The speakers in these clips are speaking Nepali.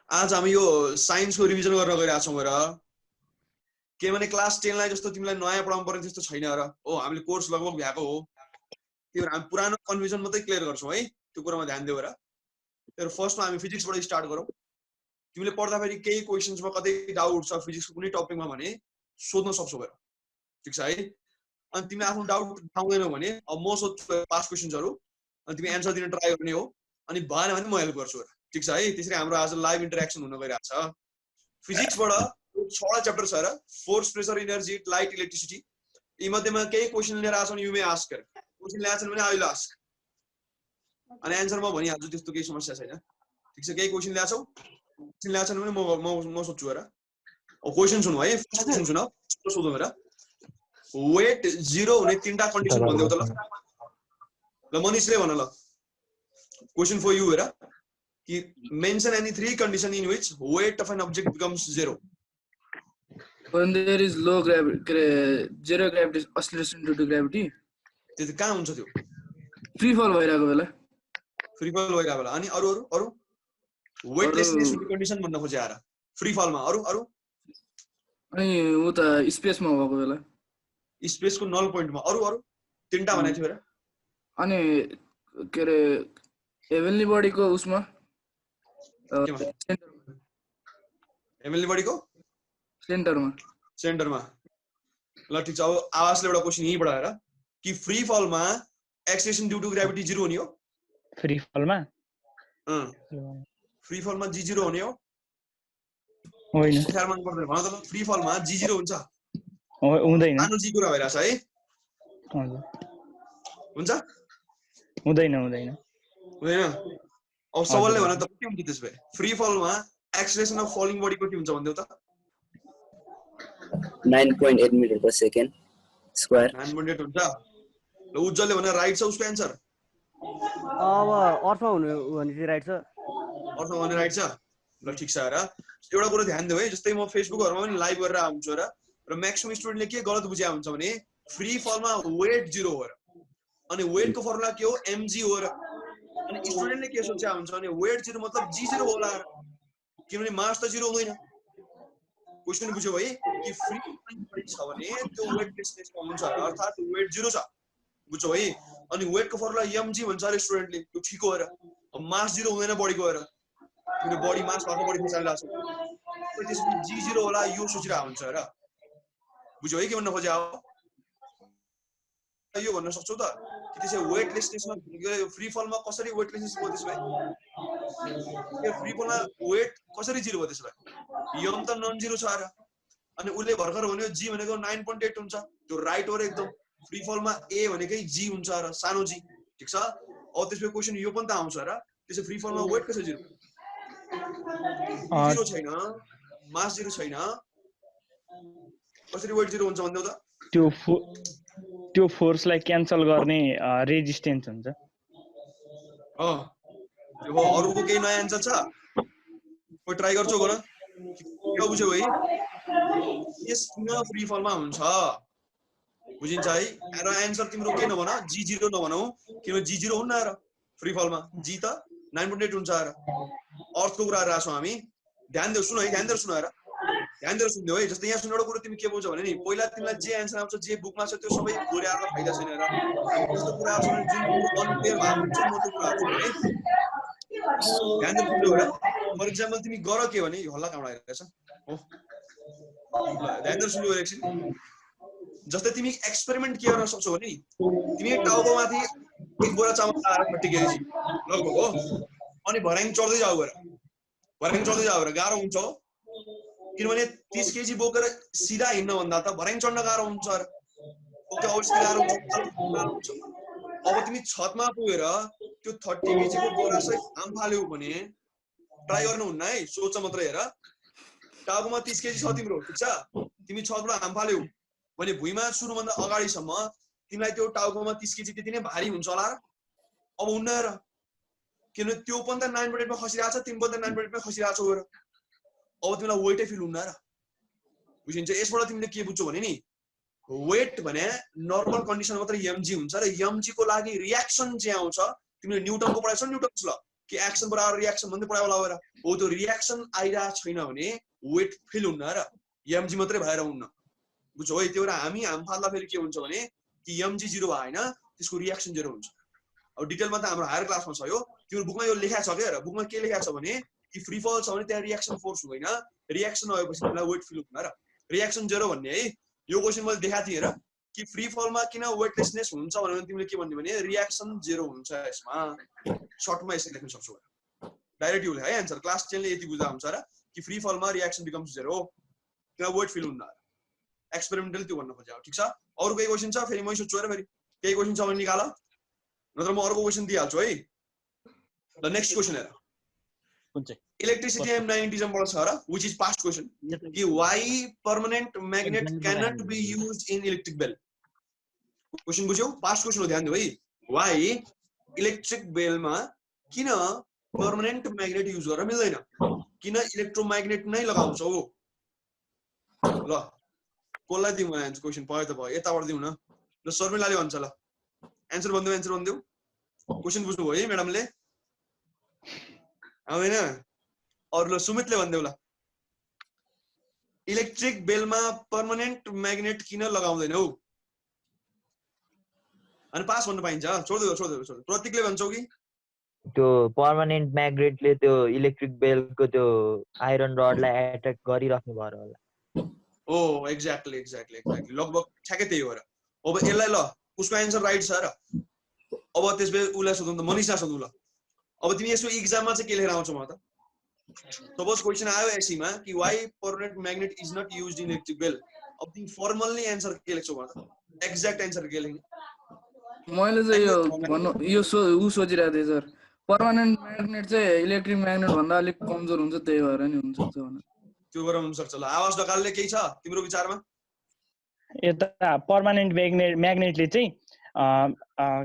आज हामी यो साइन्सको रिभिजन गर्न गइरहेका छौँ र किनभने क्लास 10 लाई जस्तो तिमीलाई नयाँ पढाउनु पर्ने त्यस्तो छैन र हो हामीले कोर्स लगभग भ्याएको हो त्यो हामी पुरानो कन्फ्युजन मात्रै क्लियर गर्छौँ है त्यो कुरामा ध्यान देऊ र तर फर्स्टमा हामी फिजिक्सबाट स्टार्ट गरौँ तिमीले पढ्दाखेरि केही क्वेशन्समा कतै डाउट छ फिजिक्सको कुनै टपिकमा भने सोध्न सक्छौ गएर ठीक छ है अनि तिमी आफ्नो डाउट थाहा भने अब म सोध्छु पास्ट क्वेशन्सहरु अनि तिमी एन्सर दिन ट्राई गर्ने हो अनि भएन भने म हेल्प गर्छु ठीक छ है त्यसरी हाम्रो आज लाइभ इन्टरेक्सन हुन गइरहेको छ फिजिक्सबाट 6 च्याप्टर छ र force pressure energy light electricity यी मध्येमा केही क्वेशन लिएर आछौँ यु मे आस्क क्वेशन ल्याछन् भने आई विल आस्क अनि एन्सर म भनिहाल्छु त्यस्तो केही समस्या छैन ठीक छ केही क्वेशन ल्याछन् भने म सोध्छु र क्वेशन सुन्नु है फर्स्ट क्वेशन सुन सोधौँ र वेट 0 हुने तीनटा कन्डिसन भन्देऊ त ल मनिषले भन ल क्वेशन फर यु हेर कि mention any 3 condition in which weight of an object becomes 0 when there is low gravity zero gravity acceleration due to gravity त्यो कहाँ हुन्छ त्यो फ्री फल भइराको बेला अनि अरु वेटलेसनेस हुने कन्डिसन भन्न खोजे आरा फ्री फलमा अरु अनि उ त स्पेसमा भएको बेला स्पेसको नल पोइन्टमा अरु तीनटा भनेको थियो हेर अनि के रे हेभनली बडीको उसमा हेभनली बडीको सेन्टरमा ल ठीक छ अब आवाजले एउटा क्वेशन यहीँबाट हेर कि फ्री फलमा एक्सेलरेसन ड्यू टु ग्राभिटी 0 हुने हो फ्री फलमा g0 हुने हो होइन ख्याल मन पर्दैन भन त फ्री फलमा g0 हुन्छ हुँदैन सानो g कुरा भइराछ है हुन्छ हुँदैन अब सवालले भने त के हुन्छ त्यसबे फ्री फलमा एक्सेलरेसन अफ फलिङ बडी कति हुन्छ भन्देउ त 9.8 मिटर पर सेकेन्ड स्क्वायर 9.8 हुन्छ ल उज्जवलले भने राइट छ उसको आन्सर अब अर्थमा हुनु भने चाहिँ राइट छ ल ठीक छ र एउटा कुरा ध्यान देऊ है जस्तै म फेसबुकहरुमा पनि लाइभ गरेर आउँछु र म्याक्सिमम स्टुडेन्टले के गलत बुझ्या हुन्छ भने फ्री फलमा वेट 0 हो र अनि वेटको फर्मुला के हो mg हो र अनि स्टुडेन्टले के सोच्या हुन्छ भने वेट 0 मतलब g0 होला किनभने मास त 0 हुँदैन क्वेशन बुझ्यो है कि फ्री बडी छ भने त्यो वेटलेसनेसमा हुन्छ अर्थात वेट 0 छ बुझ्यो है अनि वेटको फर्मुला mg भन्छ अरे स्टुडेन्टले त्यो ठीक हो र मास 0 हुँदैन बडीको र किन बडी मास भएको बडी खिचाइला छ त्यसपछि g0 होला यो सोचिरा हुन्छ र बुझ्यो है के भन्न खोजे हो यो भन्न सक्छौ त कि त्यसै वेटलेसनेसमा फ्री फलमा कसरी वेटलेसनेस भयो त्यसै यो फ्री फलमा वेट कसरी 0 भयो त्यसै यम त नन 0 छ र अनि उले भर्खर भन्यो g भनेको 9.8 हुन्छ त्यो राइट हो र एकदम फ्री फलमा a भनेकै g हुन्छ र सानो g ठीक छ अब त्यसपछि क्वेशन यो पनि त आउँछ र त्यसै फ्री फलमा वेट कसरी 0 छैन मास 0 छैन कसरी वेट 0 हुन्छ भन्देउ त त्यो फोर्सलाई क्यान्सल गर्ने रेजिस्टेन्स हुन्छ यो अरुको केही नयाँ आन्सर छ कोही ट्राई गर्छौ गर के बुझ्यौ है यस किन फ्री फलमा हुन्छ बुझिन्छ है र आन्सर तिम्रो के नभन g0 नभनौ किन g0 हुन्न र फ्री फलमा g त 9.8 हुन्छ र अर्थको कुरा गरेर छौं हामी ध्यान देऊ सुन है ध्यान दिएर सुन्नु है जस्तै यहाँ सुनेको कुरा तिमी के बुझ्यौ भने नि पहिला तिमीलाई जे आन्सर आउँछ जे बुकमा छ त्यो सबै गोर्याएर फाइदा छैन र त्यस्तो कुरा छ भने जुन अनक्लियर भएको हुन्छ म त्यो कुरा गर्छु है ध्यान दिएर सुन्नु र फर एक्जाम्पल तिमी गर के भने यो हल्ला कहाँबाट आइरहेछ हो ल ध्यान दिएर सुन्नु एकछिन जस्तै तिमी एक्सपेरिमेन्ट के गर्न सक्छौ भने तिमी टाउकोमाथि एक बोरा चामल लाएर 30 केजी लगभग हो अनि भर्याङ चढ्दै जाऊ र गाह्रो हुन्छ किनभने 30 केजी बोकेर सिधा हिँड्न भन्दा त भर्याङ चढ्न गाह्रो हुन्छ र ओके अवश्य गाह्रो हुन्छ अब तिमी छतमा पुगेर त्यो 30 केजी को बोरा सहित घाम फाल्यौ भने ट्राई गर्नु हुन्न है सोच मात्र हेर टाउकोमा 30 केजी छ तिम्रो ठीक छ तिमी छतबाट घाम फाल्यौ भने भुइँमा सुरु भन्दा अगाडिसम्म तिमीलाई त्यो टाउकोमा 30 केजी त्यति नै भारी हुन्छ होला र अब हुन्न र किन त्यो पनि त 9.8 मा खसिरहेछ तिमी पनि त 9.8 मा खसिरहेछौ र अब तिमीलाई वेटै फिल हुन्न र बुझिन्छ यसबाट तिमीले के बुझ्छौ भने नि वेट भने नर्मल कन्डिसन मात्र mg हुन्छ र mg को लागि रिएक्सन जे आउँछ तिमीले न्यूटनको पढाइछ न्यूटन ल कि एक्सन बराबर रियाक्सन भन्दै पढायो होला हो त्यो रियाक्सन आइरहेको छैन भने वेट फिल हुन्न र एमजी मात्रै भएर हुन्न बुझ्यौ है त्यो भएर हामी फाल्दा फेरि के हुन्छ भने कि एमजी 0 भयो हैन त्यसको रियाक्सन 0 हुन्छ अब डिटेलमा त हाम्रो हायर क्लासमा छ यो त्यो बुकमा यो लेखा छ के र बुकमा के लेखा छ भने कि फ्री फल छ भने त्यहाँ रियाक्सन फोर्स हुँदैन रियाक्सन आएपछि तिमीलाई वेट फिल हुन्न र रियाक्सन 0 भन्ने है यो क्वेशन मैले देखाएको थिएँ र कि फ्री फलमा किन वेटलेसनेस हुन्छ भनेर तिमीले के भन्ने भने रियाक्सन 0 हुन्छ यसमा सर्टमा यसरी लेख्न सक्छौ डाइरेक्ट यो है आन्सर क्लास 10 ले यति बुझा हुन्छ र कि फ्री फलमा रियाक्सन बिकम्स 0 किन वेट फिल हुन्न एक्सपेरिमेन्टली त्यो भन्न खोजेको ठीक छ अरु केही क्वेशन छ फेरि मै सोध्छु र फेरि केही क्वेशन छ भने निकाल नत्र म अर्को क्वेशन दिइहाल्छु है ल नेक्स्ट क्वेशन हेर कुन चाहिँ इलेक्ट्रिसिटी एन्ड म्याग्नेटिजम बाट छ र व्हिच इज पास्ट क्वेशन कि why permanent magnet can not be used in electric bell question बुझ्यौ पास्ट क्वेशन हो ध्यान दिऊ है व्हाई इलेक्ट्रिक बेलमा किन परमानेंट मैग्नेट युज गर्न मिल्दैन किन इलेक्ट्रोमैग्नेट नै लगाउँछौ ल कसलाई दिउँ आन्सर क्वेशन भयो त भयो यताबाट दिउँ न ल शर्मिलाले भन्छ ल आन्सर भन्दिउ क्वेशन बुझ्नु भयो है म्याडमले आउँदैन अरु ल सुमितले भन्देऊ ल इलेक्ट्रिक बेलमा परमानेंट मैग्नेट किन लगाउँदैनौ अनि पास भन्न पाइन्छ छोड्देऊ प्रतीकले भन्छौ कि त्यो पर्मानेन्ट म्याग्नेटले त्यो इलेक्ट्रिक बेलको त्यो आइरन रडलाई एट्र्याक्ट गरिराख्नु भएर होला ओ एक्ज्याक्टली लगभग ठ्याक्कै त्यही हो र अब यसलाई ल उसको आन्सर राइट छ र अब त्यसपछि उलाई सोधौँ त मनिषा सोधौँ ल अब तिमी यसको एक्जाममा चाहिँ के लेखेर आउँछौ म त सपोज क्वेशन आयो एसीमा कि why permanent magnet is not used in electric bell अब तिमी फर्मल्ली आन्सर के लेख्छौ भन त एक्ज्याक्ट आन्सर के लेख्ने मैले चाहिँ यो भन्नु यो उ सोचिरहेको थिएँ सर पर्मानेन्ट म्याग्नेट चाहिँ इलेक्ट्रिक म्याग्नेट भन्दा अलिक कमजोर हुन्छ त्यही भएर नि हुन्छ भने त्यो भएर हुन सक्छ ल आवाज ढकालले केही छ तिम्रो विचारमा यता पर्मानेन्ट म्याग्नेटले चाहिँ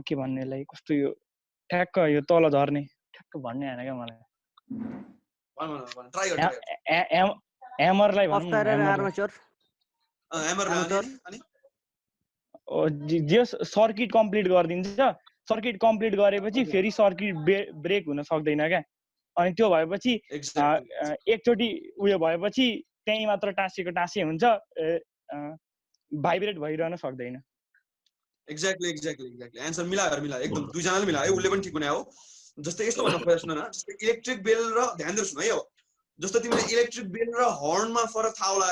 के भन्नेलाई कस्तो यो ठ्याक्क यो तल झर्ने ठ्याक्क भन्ने हैन क्या मलाई भन ट्राई गर ह्यामरलाई भनौँ अफ्टर एन्ड आर्मेचर ह्यामर अनि जे सर्किट कम्प्लिट गरिदिन्छ सर्किट कम्प्लिट गरेपछि फेरि सर्किट ब्रेक हुन सक्दैन क्या अनि त्यो भएपछि एकचोटि उयो भएपछि त्यही मात्र टाँसे हुन्छ भाइब्रेट भइरहन सक्दैन एक्ज्याक्टली आन्सर मिला एकदम दुईजनाले मिलायो उसले पनि ठिक बनायो जस्तै यस्तो भन्न खोजेको सुन न जस्तै इलेक्ट्रिक बेल र ध्यान दिएर सुन है जस्तो तिमीले इलेक्ट्रिक बेल र हर्नमा फरक थाहा होला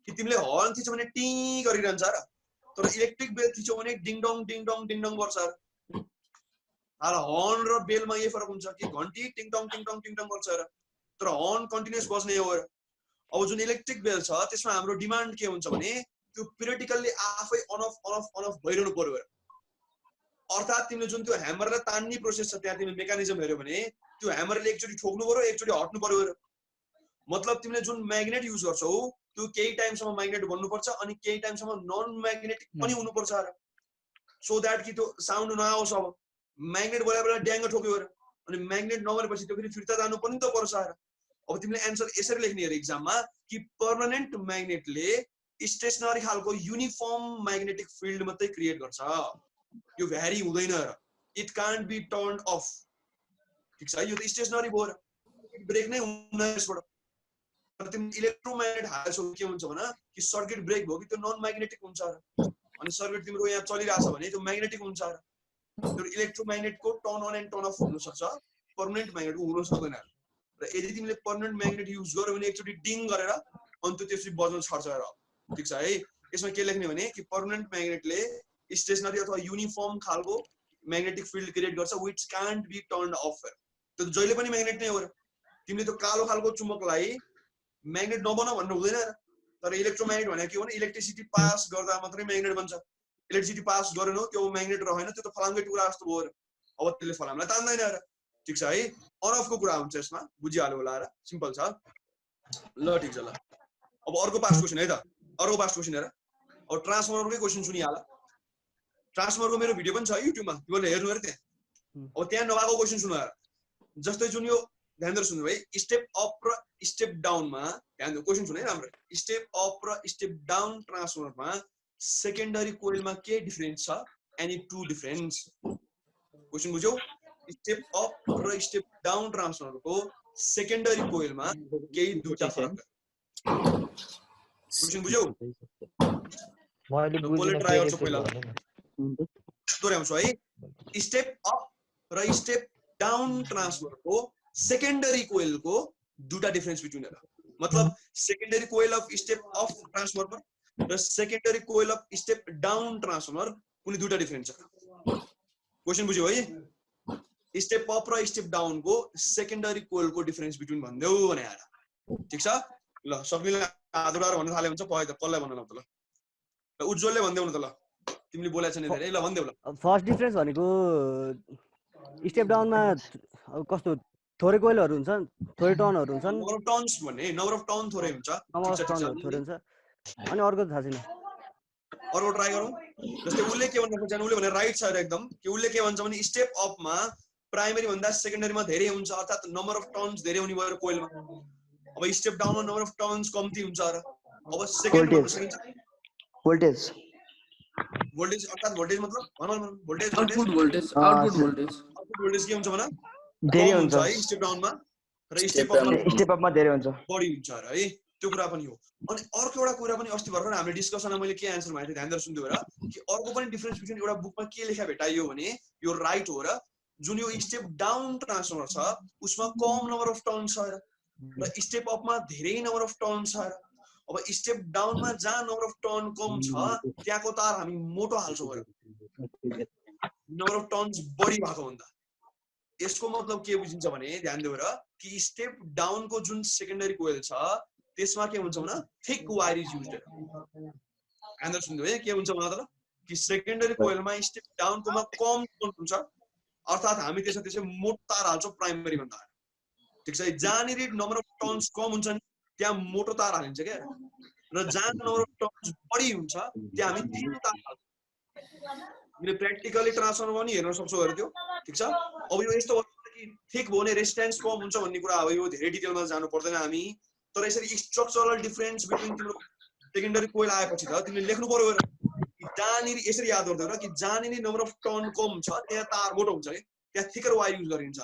कि तिमीले हर्न थिचौ भने टी गरिरहन्छ र तर इलेक्ट्रिक बेल थिचौ भने डिङडङ गर्छ हाल हर्न र बेलमा यही फरक हुन्छ कि घन्टी टिङटङ गर्छ र तर हर्न कन्टिन्युअस बज्ने हो अब जुन इलेक्ट्रिक बेल छ त्यसमा हाम्रो डिमान्ड के हुन्छ भने त्यो पिरियडिकल्ली आफै अन अफ भइरहनु पर्यो अर्थात् तिमीले जुन त्यो ह्यामरलाई तान्ने प्रोसेस छ त्यहाँ तिमीले मेकानिजम हेर्यो भने त्यो ह्यामरले एकचोटि ठोक्नु पर्यो एकचोटि हट्नु पर्यो मतलब तिमीले जुन म्याग्नेट युज गर्छौ त्यो केही टाइमसम्म म्याग्नेट बन्नुपर्छ अनि केही टाइमसम्म नन म्याग्नेटिक पनि हुनुपर्छ र सो द्याट कि त्यो साउन्ड नआओस् अब म्याग्नेट बोलाएर ड्याङ्ग ठोक्यो अनि म्याग्नेट नगरेपछि त्यो फेरि फिर्ता जानु पनि त पर्छ अब तिमीले एन्सर यसरी लेख्ने हेर एक्जाममा कि पर्मानेन्ट म्याग्नेटले स्टेसनरी खालको युनिफर्म म्याग्नेटिक फिल्ड मात्रै क्रिएट गर्छ यो भ्यारी हुँदैन र it can't be turn off ठीक छ यो त स्टेसनरी भयो र ब्रेक नै हुँदैन यसबाट तर तिमी इलेक्ट्रोम्याग्नेट हाल्छौ के हुन्छ भने कि सर्किट ब्रेक भयो कि त्यो नन म्याग्नेटिक हुन्छ र अनि सर्किट तिम्रो यहाँ चलिरहेछ भने त्यो म्याग्नेटिक हुन्छ र त्यो इलेक्ट्रोम्याग्नेटको turn on and turn off हुन सक्छ पर्मानेन्ट म्याग्नेट हुन सक्दैन र यदि तिमीले पर्मानेन्ट म्याग्नेट युज गर्यो भने एकचोटि डिङ गरेर अनि त्यो त्यसपछि बज्न छर्छ र ठीक छ है यसमा के लेख्ने भने कि पर्मानेन्ट म्याग्नेटले स्टेसनरी अथवा युनिफर्म खालको म्याग्नेटिक फिल्ड क्रिएट गर्छ which can't be turned off त्यो जहिले पनि म्याग्नेट नै हो र तिमीले त्यो कालो खालको चुम्बकलाई म्याग्नेट नबनाऊ भन्नु हुँदैन र तर इलेक्ट्रोम्याग्नेट भनेको के हो भने इलेक्ट्रिसिटी पास गर्दा मात्रै म्याग्नेट बन्छ इलेक्ट्रिसिटी पास गरेनौ त्यो म्याग्नेट रहेन त्यो त फलाङ्गै टुक्रा जस्तो भयो र अब त्यसले फलामलाई तान्दैन र ठीक छ है अन अफको कुरा हुन्छ यसमा बुझिहाल्यो होला र सिम्पल छ ल ठीक छ ल अब अर्को पास्ट क्वेशन है त अर्को पास्ट क्वेशन हेर अब ट्रान्सफर्मरकै क्वेशन सुनिहाल ट्रान्सफर्मरको मेरो भिडियो पनि छ युट्युबमा तिमीले हेर्नु अरे त्यहाँ अब त्यहाँ नभएको क्वेशन सुन्नु जस्तै जुन यो ध्यान दिएर सुन्नु है स्टेप अप र स्टेप डाउनमा ध्यान दिनु क्वेशन सुन है राम्रो स्टेप अप र स्टेप डाउन ट्रान्सफर्मरमा सेकेन्डरी कोइलमा के डिफरेन्स छ एनी टु डिफरेन्स क्वेशन बुझ्यौ स्टेप अप र स्टेप डाउन ट्रान्सफर्मरको सेकेन्डरी कोइलमा केही दुईटा फरक क्वेशन बुझ्यौ? मैले ल, बुझिन कसले ट्राई गर्छ फेरि पहिला? दोहोऱ्याउँछु है। स्टेप अप र स्टेप डाउन ट्रान्सफर्मरको सेकेन्डरी कोइलको दुईटा डिफरेन्स बिट्विन हेर। मतलब secondary coil of step up transformer र secondary coil of step down transformer कुनै दुईटा डिफरेन्स छ। क्वेशन बुझ्यौ है? स्टेप अप र स्टेप डाउनको सेकेन्डरी कोइलको डिफरेन्स बिट्विन भन्देऊ भने आएर ठिक छ। ल सबैले हात उठाएर भन्न थाले हुन्छ पय त कसलाई भन्न न त ल उज्जवलले भन्देऊ न त ल तिमीले बोलेछ नि धेरै ल भन्देऊ ल। फर्स्ट डिफरेन्स भनेको स्टेप डाउनमा अब कस्तो थोरै कोइलहरू हुन्छन्, थोरै टर्नहरू हुन्छन्, नम्बर अफ टर्न्स भन्ने नम्बर अफ टर्न थोरै हुन्छ। नम्बर अफ टर्नहरू थोरै हुन्छ। अनि अर्को थाहा छैन। अर्को ट्राई गरौँ। जस्तै उसले के भन्न खोज्छ उसले भने राइट छ एकदम कि उसले के भन्छ भने स्टेप अपमा प्राइमरी भन्दा सेकेन्डरीमा धेरै हुन्छ अर्थात् नम्बर अफ टर्न्स धेरै हुने भयो कोइलमा। अब स्टेप डाउनमा नम्बर अफ टर्न्स कम्ती हुन्छ र अब सेकेन्ड भन्न सकिन्छ भोल्टेज भोल्टेज अर्थात् भोल्टेज मतलब voltage output voltage output voltage output voltage के हुन्छ भने धेरै कम हुन्छ हुन्छ है स्टेप डाउनमा र स्टेप अपमा स्टेप अपमा धेरै हुन्छ बढी हुन्छ र है त्यो कुरा पनि हो। अनि अर्को एउटा कुरा पनि अस्ति भर्खर हामीले डिस्कसनमा मैले के एन्सर भनेको थिएँ ध्यान दिएर सुन्दियो र कि अर्को पनि डिफरेन्स बिट्विन एउटा बुकमा के लेखा भेटाइयो भने यो राइट हो र जुन यो स्टेप डाउन ट्रान्सफर्मर छ उसमा कम नम्बर अफ टर्न छ र स्टेप अपमा धेरै नम्बर अफ टर्न छ र अब स्टेप डाउनमा जहाँ नम्बर अफ टर्न कम छ त्यहाँको तार हामी मोटो हाल्छौँ र नम्बर अफ टर्न्स बढी भएको भन्दा। यसको मतलब के बुझिन्छ भने ध्यान दिएर कि स्टेप डाउनको जुन सेकेन्डरी कोइल छ त्यसमा के हुन्छ भने थिक वायर इज युज्ड। ध्यान दिएर सुन्दियो है के हुन्छ भने त कि सेकेन्डरी कोइलमा स्टेप डाउनकोमा कम टर्न हुन्छ अर्थात् हामी त्यसै मोटो तार हाल्छौँ प्राइमरी भन्दा। ठिक छ जहाँनिर नम्बर अफ टर्न्स कम हुन्छ नि त्यहाँ मोटो तार हालिन्छ क्या र जहाँ नम्बर अफ टर्न्स बढी हुन्छ त्यहाँ हामी थिन तार हाल्छौँ। हामीले प्र्याक्टिकली ट्रान्सफर्मर पनि हेर्न सक्छौँ अरे त्यो ठिक छ। अब यो यस्तो कि थिक भयो भने रेजिस्टेन्स कम हुन्छ भन्ने कुरा अब यो धेरै डिटेलमा जानु पर्दैन हामी तर यसरी स्ट्रक्चरल डिफरेन्स बिट्विन तिम्रो सेकेन्डरी कोइल आएपछि त तिमीले लेख्नु पर्यो जहाँनिर यसरी याद गर्दै र कि जहाँनिर नम्बर अफ टर्न कम छ त्यहाँ तार मोटो हुन्छ कि त्यहाँ थिकर वायर युज गरिन्छ।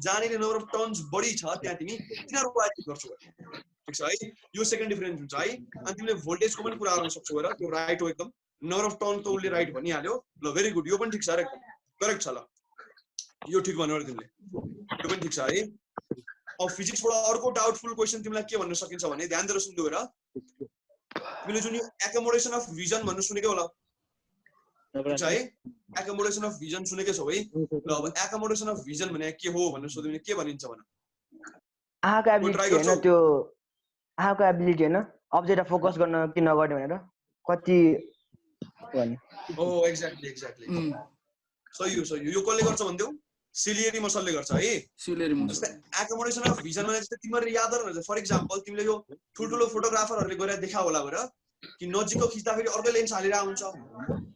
जहाँनिर नम्बर अफ टर्न्स बढी छ त्यहाँ तिमी तिनीहरू वायर युज गर्छौ ठिक छ है। यो सेकेन्ड डिफरेन्स हुन्छ है। अनि तिमीले भोल्टेजको पनि कुरा गर्न सक्छौ र त्यो राइट हो एकदम नम्बर अफ टर्न त उसले राइट भनिहाल्यो ल भेरी गुड यो पनि ठिक छ र एकदम करेक्ट छ ल यो ठिक भन्यो अरे तिमीले यो पनि ठिक छ है। अब फिजिक्सबाट अर्को डाउटफुल क्वेसन तिमीलाई के भन्न सकिन्छ भने ध्यान दिएर सुन्दियो र तिमीले जुन यो एकोमोडेसन अफ भिजन भन्नु सुनेकै होला ठिक छ है। एकोमोडेसन अफ भिजन सुनेकै छौ है। ल अब एकोमोडेसन अफ भिजन भने के हो भनेर सोध्यो भने के भनिन्छ भने आँखाको एबिलिटी होइन त्यो आँखाको एबिलिटी होइन अब्जेक्टलाई फोकस गर्न कि नगर्ने भनेर कति भन्ने ओ एक्ज्याक्टली सही हो यो कसले गर्छ भन्देऊ सिलियरी मसलले गर्छ है। सिलियरी मसल जस्तै एकोमोडेसन अफ भिजन भने जस्तै तिमीले याद गर्नु फर इक्जाम्पल तिमीले यो ठुल्ठुलो फोटोग्राफरहरूले गएर देखा होला गएर कि नजिकको खिच्दाखेरि अर्कै लेन्स हालेर हुन्छ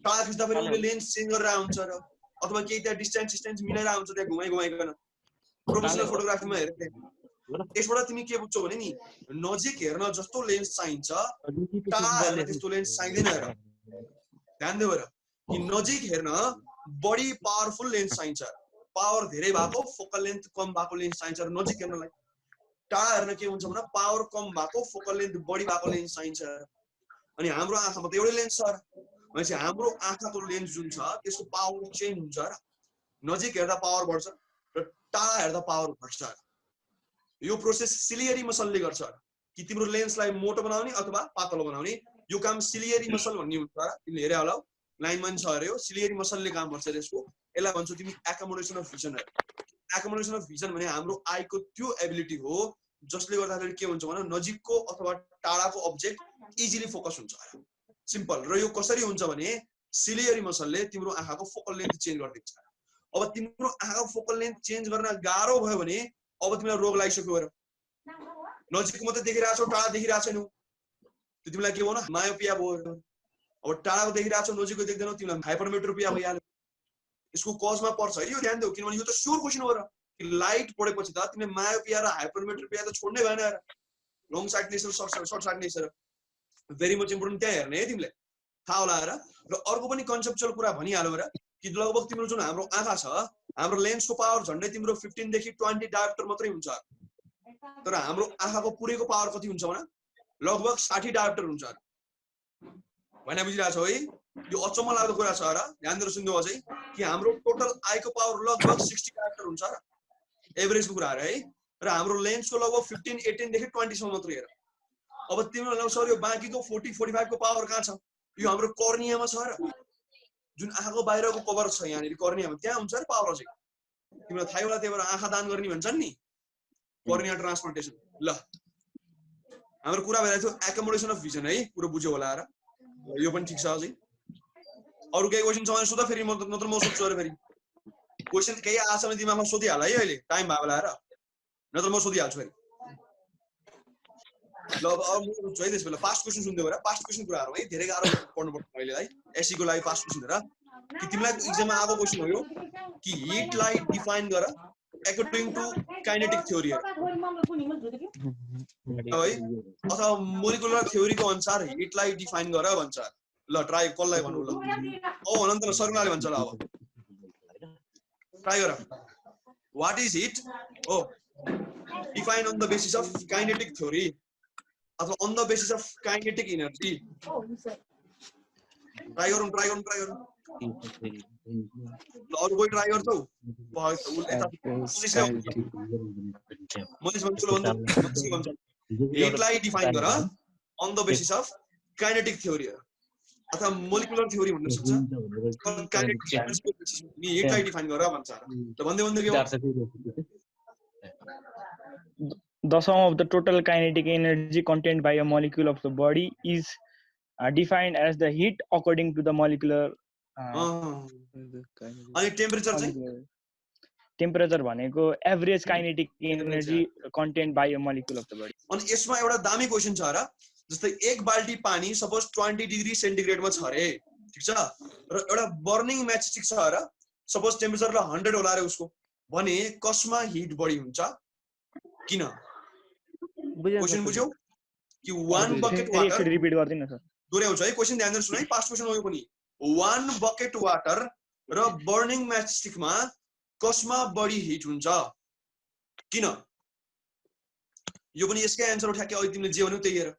टाढा खिच्दाखेरि उसले लेन्स चेन्ज गरेर हुन्छ र अथवा केही त्यहाँ डिस्टेन्स मिलाएर हुन्छ त्यहाँ घुमाइकन प्रोफेसनल फोटोग्राफीमा हेर्ने। यसबाट तिमी के बुझ्छौ भने नि नजिक हेर्न जस्तो लेन्स चाहिन्छ टाढा हेर्न त्यस्तो लेन्स चाहिँदैन हेर ध्यान देऊ र कि नजिक हेर्न बढी पावरफुल लेन्स चाहिन्छ पावर धेरै भएको फोकल लेन्थ कम भएको लेन्स चाहिन्छ र नजिक हेर्नलाई टाढा हेर्न के हुन्छ भने पावर कम भएको फोकल लेन्थ बढी भएको लेन्स चाहिन्छ। अनि हाम्रो आँखामा त एउटै लेन्स छ भनेपछि हाम्रो आँखाको लेन्स जुन छ त्यसको पावर चेन्ज हुन्छ र नजिक हेर्दा पावर बढ्छ र टाढा हेर्दा पावर घट्छ। यो प्रोसेस सिलियरी मसलले गर्छ कि तिम्रो लेन्सलाई मोटो बनाउने अथवा पातलो बनाउने यो काम सिलियरी मसल भन्ने हुन्छ र तिमीले हेरे होला लाइनमा छ अरे हो सिलियरी मसलले काम गर्छ यसको यसलाई भन्छौ तिमी accommodation of vision. Accommodation of vision भने हाम्रो आईको त्यो एबिलिटी हो जसले गर्दाखेरि के हुन्छ भने नजिकको अथवा टाढाको अब्जेक्ट इजिली फोकस हुन्छ सिम्पल। र यो कसरी हुन्छ भने सिलियरी मसलले तिम्रो आँखाको फोकल लेन्थ चेन्ज गरिदिन्छ। अब तिम्रो आँखाको फोकल लेन्थ चेन्ज गर्न गाह्रो भयो भने अब तिमीलाई रोग लागिसक्यो र नजिक मात्रै देखिरहेको छौ टाढा देखिरहेको छैनौ त्यो तिमीलाई के भनौँ मायोपिया भयो। अब टाढाको देखिरहेको छौ नजिकको देख्दैनौ तिमीलाई हाइपरमेट्रोपिया भइहाल्यो। यसको कजमा पर्छ है यो ध्यान देऊ किनभने यो त स्योर क्वेसन हो र कि लाइट पढेपछि त तिमीले मायोपिया र हाइपरमेट्रोपिया त छोड्नै भएन र लङ साइटनेस र सर्ट साइटनेस र भेरी मच इम्पोर्टेन्ट त्यहाँ हेर्ने है तिमीले थाहा होला र अर्को पनि कन्सेप्चुअल कुरा भनिहाल्यो र कि लगभग तिम्रो जुन हाम्रो आँखा छ हाम्रो लेन्सको पावर झन्डै तिम्रो 15 देखि 20 डायोप्टर मात्रै हुन्छ तर हाम्रो आँखाको पुरैको पावर कति हुन्छ भने लगभग 60 डायोप्टर हुन्छ भने बुझिरहेको छौ है यो अचम्म लाग्दो कुरा छ र ध्यान दिएर सुन्नु अझै कि हाम्रो टोटल आईको पावर लगभग 60 डायोप्टर हुन्छ र एभरेजको कुरा है र हाम्रो लेन्सको लगभग 15 18 देखि 20 सम्म मात्रै हेर अब तिम्रो सर यो बाँकीको 40 45 को पावर कहाँ छ यो हाम्रो कर्नियामा छ र जुन आँखाको बाहिरको कभर छ यहाँनिर कर्नियामा त्यहाँ हुन्छ र पावर चाहिँ तिमीलाई थाहै होला त्यही भएर आँखा दान गर्ने भन्छन् नि कर्निया ट्रान्सप्लान्टेसन ल हाम्रो कुरा भइरहेको थियो एकोमोडेसन अफ भिजन है पुरो बुझ्यो होला र यो पनि ठिक छ अझै अरू केही क्वेसन छ भने सोध फेरि नत्र म सोध्छु अरे फेरि क्वेसन केही आछ भने दिमागमा सोधिहाल है अहिले टाइम भयो होला र नत्र म सोधिहाल्छु फेरि ल अब म सोध्छु है त्यस बेला पास्ट क्वेसन सुन्दै होला पास्ट क्वेसन कुराहरू है धेरै गाह्रो पढ्नु पर्छ अहिले है एसीको लागि पास्ट क्वेसन हेर कि तिमीलाई एक्जाममा आएको क्वेसन हो यो कि हिटलाई डिफाइन गर according to kinetic theory है अथवा मोलिकुलर थ्योरीको अनुसार हिटलाई डिफाइन गर भन्छ ल ट्राई कसलाई भन्नु ल ओ अनन्त सर्गनाले भन्छ ल अब ट्राई गर व्हाट इज हिट ओ define on the basis of kinetic theory अथवा on the basis of kinetic energy try गरौँ अरू कोही ट्राई गर्छौ हिटलाई डिफाइन गर on the basis of kinetic theory अथवा मोलिकुलर थ्योरी भन्न सक्छ हिटलाई डिफाइन गर भन्छ ल भन्दै के The sum of the total kinetic energy contained by a molecule of the body is defined as the heat according to the molecular अनि टेम्परेचर चाहिँ टेम्परेचर भनेको average kinetic energy content by a molecule of the body अनि यसमा एउटा दामी क्वेशन छ र जस्तै एक बाल्टी पानी सपोज 20 डिग्री सेन्टिग्रेडमा छ रे ठीक छ र एउटा बर्निङ म्याचस्टिक छ र सपोज टेम्परेचर ल 100 होला रे उसको भने कसमा हिट बढी हुन्छ किन क्वेशन बुझ्यौ कि 1 बकेट वाटर रिपिट गर्दिन सर दोहोऱ्याउँछु है क्वेशन ध्यान दिएर सुन है पास्ट क्वेशन हो यो पनि 1 बकेट वाटर र बर्निङ म्याचस्टिकमा कसमा बढी हिट हुन्छ किन यो पनि यसकै आन्सर उठाके अहिले तिमीले जे भन्यौ त्यही हेर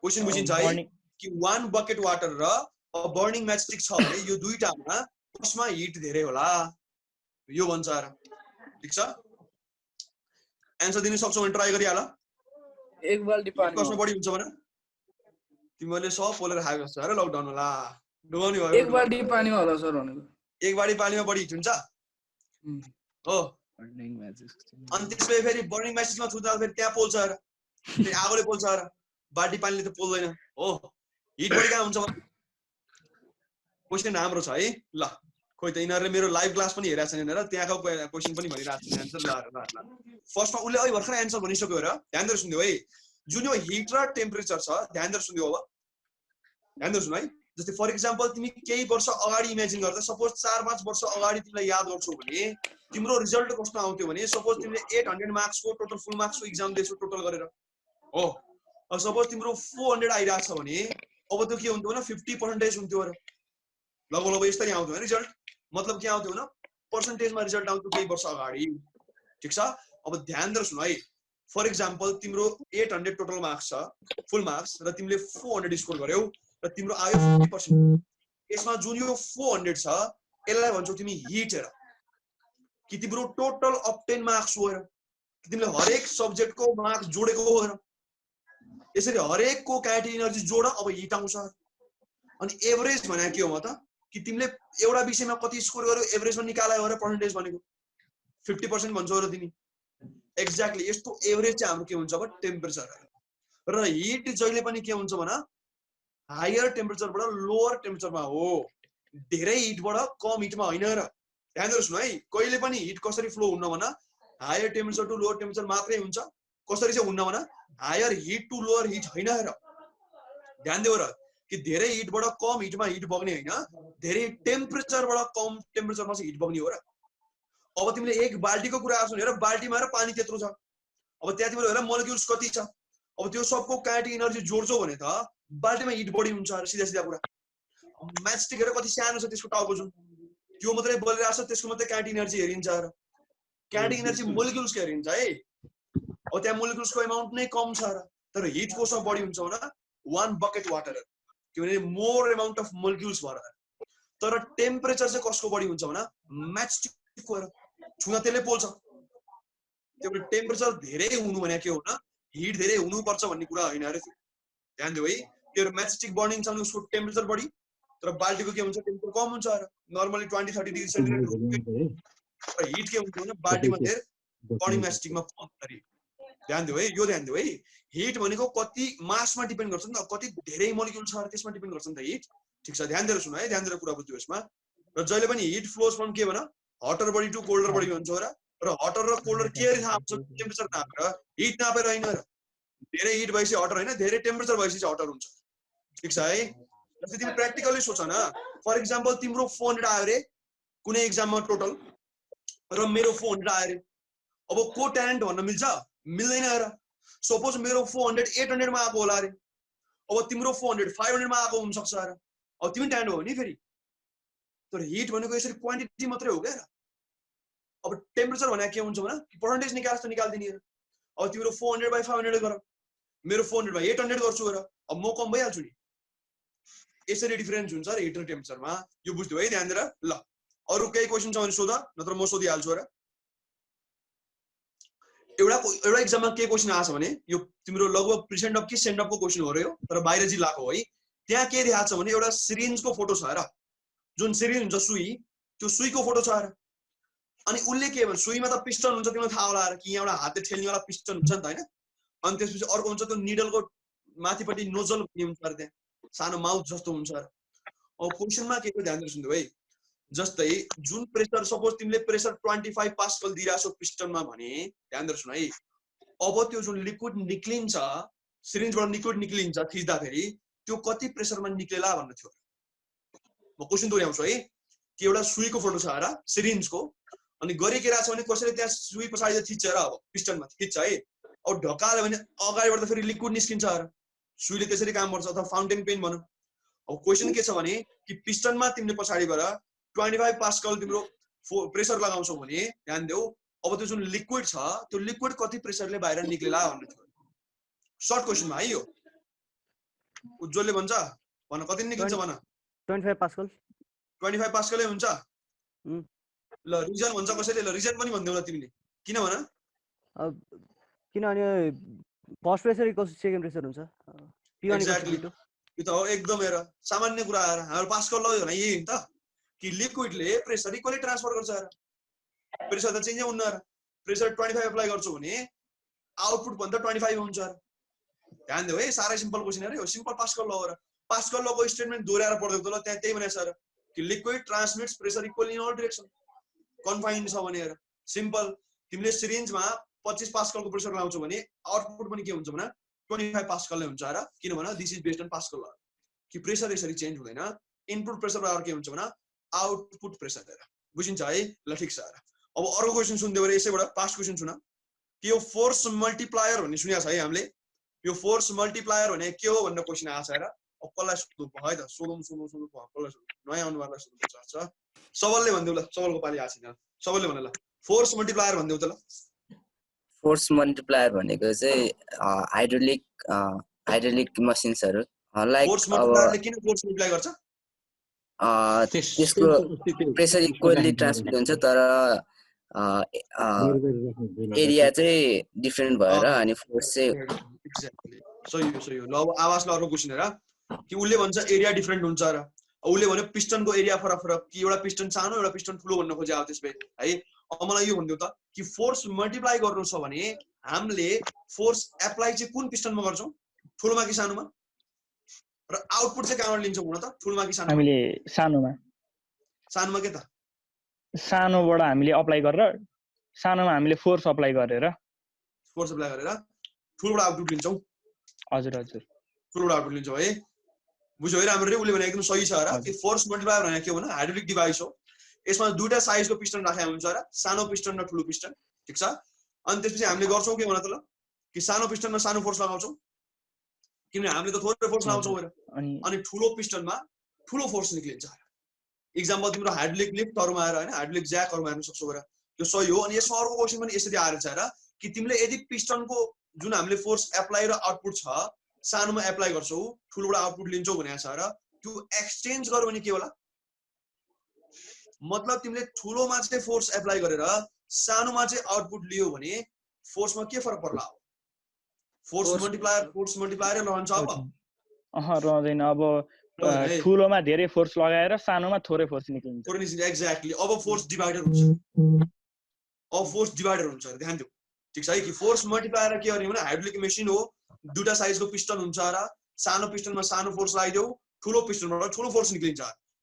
क्वेशन बुझिन्छ है कि 1 बकेट वाटर र बर्निङ म्याचस्टिक छ भने यो दुईटामा कसमा हिट धेरै होला यो भन्छ र ठीक छ आन्सर दिन सक्छौ भने ट्राई गरिहाल एक बाल्टी पानी कसमा बढी हुन्छ भने तिमीले सब पोलेर खाएको छ अरे लकडाउन होला डुबाउने भयो एक बाल्टी पानीमा होला सर भनेको एक बाल्टी पानीमा बढी हिट हुन्छ हो अनि त्यसपछि फेरि बर्निङ म्याचस्टिकमा थुक्दा फेरि त्यहाँ पोल्छ र फेरि आगोले पोल्छ र बाल्टी पानीले त पोल्दैन हो हिट बढी कहाँ हुन्छ क्वेसन राम्रो छ है ल खोइ त यिनीहरूले मेरो लाइभ क्लास पनि हेरेको छैन र त्यहाँको क्वेसन पनि भनिरहेको छैन एन्सर ल फर्स्टमा उसले अहिले भर्खर एन्सर भनिसक्यो र ध्यान दिएर सुन्दियो है जुन यो हिट र टेम्परेचर छ ध्यान दिएर सुन्दियो अब ध्यान दिएर सुन है जस्तै फर इक्जाम्पल तिमी केही वर्ष अगाडि इमेजिन गर्दा सपोज 4-5 वर्ष अगाडि तिमीलाई याद गर्छौ भने तिम्रो रिजल्ट कस्तो आउँथ्यो भने सपोज तिमीले 800 मार्क्सको टोटल फुल मार्क्सको एक्जाम दिएछौ टोटल गरेर हो अब सपोज तिम्रो 400 आइरहेछ भने अब त्यो के हुन्थ्यो भने 50% हुन्थ्यो र लगभग यस्तै आउँथ्यो होइन रिजल्ट मतलब के आउँथ्यो भने पर्सेन्टेजमा रिजल्ट आउँथ्यो केही वर्ष अगाडि ठीक छ अब ध्यान दिएर सुन है फर इक्जाम्पल तिम्रो 800 टोटल मार्क्स छ फुल मार्क्स र तिमीले 400 स्कोर गर्यौ र तिम्रो आयो 50% यसमा जुन यो 400 छ यसलाई भन्छौ तिमी हिट हेर कि तिम्रो टोटल अब्टेन मार्क्स हो र तिमीले हरेक सब्जेक्टको मार्क्स जोडेको हो र यसरी हरेकको काइनेटिक एनर्जी जोड अब हिट आउँछ अनि एभरेज भने के हो म त कि तिमीले एउटा विषयमा कति स्कोर गर्यो एभरेजमा निकाल्यो र पर्सेन्टेज भनेको 50% भन्छौ र तिमी एक्ज्याक्टली यस्तो एभरेज चाहिँ हाम्रो के हुन्छ अब टेम्परेचर र हिट जहिले पनि के हुन्छ भने हायर टेम्परेचरबाट लोअर टेम्परेचरमा हो धेरै हिटबाट कम हिटमा होइन र ध्यान दिएर सुन है कहिले पनि हिट कसरी फ्लो हुन्न भने higher temperature to lower temperature मात्रै हुन्छ कसरी चाहिँ हुन्न भने higher heat to lower heat होइन र ध्यान देऊ र कि धेरै हिटबाट कम हिटमा हिट बग्ने होइन धेरै टेम्परेचरबाट कम टेम्परेचरमा चाहिँ हिट बग्ने हो र अब तिमीले एक बाल्टीको कुरा सुन हेर बाल्टीमा र पानी त्यत्रो छ अब त्यहाँ तिमीले हेर मोलिक्युल्स कति छ अब त्यो सबको काइनेटिक एनर्जी जोड्छौ भने त बाल्टीमा हिट बढी हुन्छ र सिधा सिधा कुरा म्याचस्टिक हेर कति सानो छ त्यसको टाउको जुन त्यो मात्रै बलिरहेको छ त्यसको मात्रै काइनेटिक एनर्जी हेरिन्छ र काइनेटिक एनर्जी मोलिक्युल्सको हेरिन्छ है अब त्यहाँ मोलिक्युल्सको एमाउन्ट नै कम छ र तर हिट कोसँग बढी हुन्छ भने 1 बकेट वाटर किनभने मोर एमाउन्ट अफ मोलिक्युल्स भएर तर टेम्परेचर चाहिँ कसको बढी हुन्छ भने म्याचस्टिकको छुँदा त्यसले पोल्छ त्यो टेम्परेचर धेरै हुनु भने के हो न हिट धेरै हुनुपर्छ भन्ने कुरा होइन अरे ध्यान दिऊ है त्यो म्याचस्टिक बर्निङ छ भने उसको टेम्परेचर बढी तर बाल्टीको के हुन्छ टेम्परेचर कम हुन्छ र नर्मली 20-30 डिग्री सेन्टिग्रेड र हिट के हुन्छ भने बाल्टीमा धेरै बढी म्याचस्टिकमा कम ध्यान दिऊ है यो ध्यान दिऊ है हिट भनेको कति मासमा डिपेन्ड गर्छ नि त कति धेरै मोलिक्युल छ त्यसमा डिपेन्ड गर्छ नि त हिट ठीक छ ध्यान दिएर सुन है ध्यान दिएर कुरा बुझ्नु यसमा र जहिले पनि हिट फ्लोज फ्रम के भन हटर बडी टु कोल्डर बडी भन्छ र हटर र कोल्डर के थाहा हुन्छ टेम्परेचर नापेर हिट नापेर हैन र धेरै हिट भएपछि हटर हैन धेरै टेम्परेचर भएपछि हटर हुन्छ ठीक छ है जस्तै तिमी प्र्याक्टिकली सोच न फर एक्जाम्पल तिम्रो 400 आयो रे कुनै एक्जाममा टोटल र मेरो 400 आयो रे अब को ट्यालेन्ट भन्न मिल्छ मिल्दैन र सपोज मेरो 400 800 मा आको होला रे अब तिम्रो 400 500 मा आको हुन सक्छ र अब तिमी ट्यालेन्ट हो नि फेरि तर हिट भनेको यसरी क्वान्टिटी मात्रै हो के र अब टेम्परेचर भने के हुन्छ भने पर्सेन्टेज निकाल्छ त निकाल्दिने र अब तिम्रो 400/500 गर मेरो 400/800 गर्छु र अब म कम भइहाल्छु नि यसरी डिफरेन्स हुन्छ र हिट र टेम्परेचरमा यो बुझ्नु है ध्यान दिएर ल अरु केही क्वेशन छ भने सोध नत्र म सोधिहाल्छु र एउटा एक्जाममा के क्वेशन आछ भने यो तिम्रो लगभग प्रेजेन्ट अफ कि सेन्ड अफ को क्वेशन हो र यो तर बाहिर जिल्लाको है त्यहाँ के देखाएको छ भने एउटा सिरिन्जको फोटो छ र जुन सिरिन्ज हुन्छ सुई त्यो सुईको फोटो छ र अनि उल्ले के भन्छ सुईमा त पिस्टन हुन्छ तिमीलाई थाहा होला र कि यहाँबाट हातले ठेल्ने वाला पिस्टन हुन्छ नि त हैन अनि त्यसपछि अर्को हुन्छ त्यो निडलको माथिपट्टि नोजल भन्ने हुन्छ र त्यहाँ सानो माउथ जस्तो हुन्छ र अब क्वेशनमा के को ध्यान दिएर सुन्नु है जस्तै जुन प्रेसर सपोज तिमीले प्रेसर 25 पास्कल दिइराछौ पिस्टनमा भने ध्यान दिएर सुन है अब त्यो जुन लिक्विड निक्लिन्छ सिरिन्जबाट लिक्विड निक्लिन्छ थिच्दा फेरि त्यो कति प्रेसरमा निक्लेला भन्नु थियो म क्वेशन दोहोर्याउँछु है कि एउटा सुईको फोटो छ र सिरिन्जको अनि गरे के राछ भने कसैले त्यहाँ सुई पछाडी थिच्छ र अब पिस्टनमा खिच्छ है अब ढकाल्यो भने अगाडिबाट त फेरि लिक्विड निस्किन्छ र सुईले त्यसरी काम गर्छ अथवा फाउन्टेन पेन भनौं अब क्वेशन के छ भने कि पिस्टनमा तिमीले पछाडीबाट 25 पास्कल तिम्रो प्रेसर लगाउँछौ भने ध्यान देऊ अब त्यो जुन लिक्विड छ त्यो लिक्विड कति प्रेसरले बाहिर निक्लेला भन्नु थियो सर्ट क्वेशनमा है यो उज्जवलले भन्छ भन कति निक्लिन्छ भन 25 पास्कल 25 पास्कलै हुन्छ ल रिजन भन्छ कसैले ल रिजन पनि भन्देऊ ल तिमीले किन भन किनभने first pressure equals second pressure हुन्छ एक्ज्याक्टली यो त हो एकदम हेर सामान्य कुरा आएर हाम्रो पास्कल लग्यो भने यही हो नि त कि लिक्विडले प्रेसर इक्वली ट्रान्सफर गर्छ र प्रेसर त चेन्जै हुन्न र प्रेसर 25 अप्लाई गर्छु भने आउटपुट भन्दा 25 हुन्छ र ध्यान देऊ है सारै सिम्पल क्वेशन अरे हो सिम्पल पास्कल ल हो र पास्कल लको स्टेटमेन्ट दोहोर्याएर पढ्दै त ल त्यहाँ त्यही भनेको छ र कि liquid transmits pressure equally in all direction confined छ भनेर सिम्पल तिमीले सिरिन्जमा 25 पास्कलको प्रेसर लाउँछौ भने आउटपुट पनि के हुन्छ भने 25 पास्कल नै हुन्छ र किनभने this is based on Pascal law कि प्रेसर यसरी चेन्ज हुँदैन इनपुट प्रेसर बराबर के हुन्छ भने आउटपुट प्रेसर हेर बुझिन्छ है ल ठीक छ अब अर्को क्वेशन सुन्दै गरे यसैबाट पास्ट क्वेशन सुन कि यो फोर्स मल्टिप्लायर भन्ने सुनिया छ है हामीले यो फोर्स मल्टिप्लायर भने के हो भन्ने क्वेशन आछ हेर अब कसलाई सोध्नु भयो है त सोधौँ कसलाई सोध्नु नयाँ अनुहारलाई सोध्नु छ सबलले भन्देऊ ल सबलको पाली आछिन सबलले भन ल फोर्स मल्टिप्लायर भन्देऊ त ल फोर्स मल्टिप्लायर भनेको चाहिँ हाइड्रोलिक मसिन्सहरु लाइक फोर्स मल्टिप्लायरले किन फोर्स मल्टिप्लाई गर्छ त्यसको प्रेसर इक्वली ट्रान्समिट हुन्छ तर एरिया चाहिँ डिफरेन्ट भएर अनि फोर्स चाहिँ सही हो ल अब आवाज ल अरु क्वेशन हेर कि उले भन्छ एरिया डिफरेन्ट हुन्छ र उले भन्यो पिस्टनको एरिया फरक फरक कि एउटा पिस्टन सानो एउटा पिस्टन ठुलो भन्न खोजे अब त्यसमै है अब मलाई यो भन्दिउ त कि फोर्स मल्टिप्लाई गर्नु छ भने हामीले फोर्स एप्लाई चाहिँ कुन पिस्टनमा गर्छौं ठुलोमा कि सानोमा र आउटपुट चाहिँ कहाँबाट लिन्छौं भन त ठुलोमा कि सानोमा हामीले सानोमा के त सानोबाट हामीले अप्लाई गरेर सानोमा हामीले फोर्स अप्लाई गरेर ठुलोबाट आउटपुट लिन्छौं हजुर ठुलोबाट आउटपुट लिन्छौं है बुझ्यो है राम्ररी उले भने एकदम सही छ र कि फोर्स मल्टिप्लायर भने के हो भने हाइड्रोलिक डिभाइस हो यसमा दुईटा साइजको पिस्टन राखेको हुन्छ र सानो पिस्टन र ठुलो पिस्टन ठीक छ अनि त्यसपछि हामीले गर्छौं के भन त ल कि सानो पिस्टनमा सानो फोर्स लगाउँछौं किनभने हामीले त थोरै फोर्स लगाउँछौं अनि ठुलो पिस्टनमा ठुलो फोर्स निक्लिन्छ इक्जाम्पल तिम्रो हाइड्रोलिक लिफ्टहरुमा आएर हैन हाइड्रोलिक ज्याकहरुमा हेर्न सक्छौ गएर त्यो सही हो अनि यसमा अर्को क्वेशन पनि यसरी आएर छ र कि तिमीले यदि पिस्टनको जुन हामीले फोर्स एप्लाई र आउटपुट छ सानोमा एप्लाई गर्छौ ठुलोबाट आउटपुट लिन्छौ भनेको छ र त्यो एक्सचेन्ज गर्यो भने के होला मतलब तिमीले ठुलोमा चाहिँ फोर्स एप्लाई गरेर सानोमा चाहिँ आउटपुट लियो भने फोर्समा के फरक पर्ला फोर्स मल्टिप्लायर रहन्छ अब रहँदैन अब ठुलोमा धेरै फोर्स लगाएर सानोमा थोरै फोर्स निक्लिन्छ एक्ज्याक्टली अब फोर्स डिभाइडर हुन्छ ध्यान दिऊ ठीक छ है कि फोर्स मल्टिप्लायर के गर्ने भने हाइड्रोलिक मेसिन हो दुईटा साइजको पिस्टन हुन्छ र सानो पिस्टनमा सानो फोर्स लगाइदेऊ ठुलो पिस्टनबाट ठुलो फोर्स निक्लिन्छ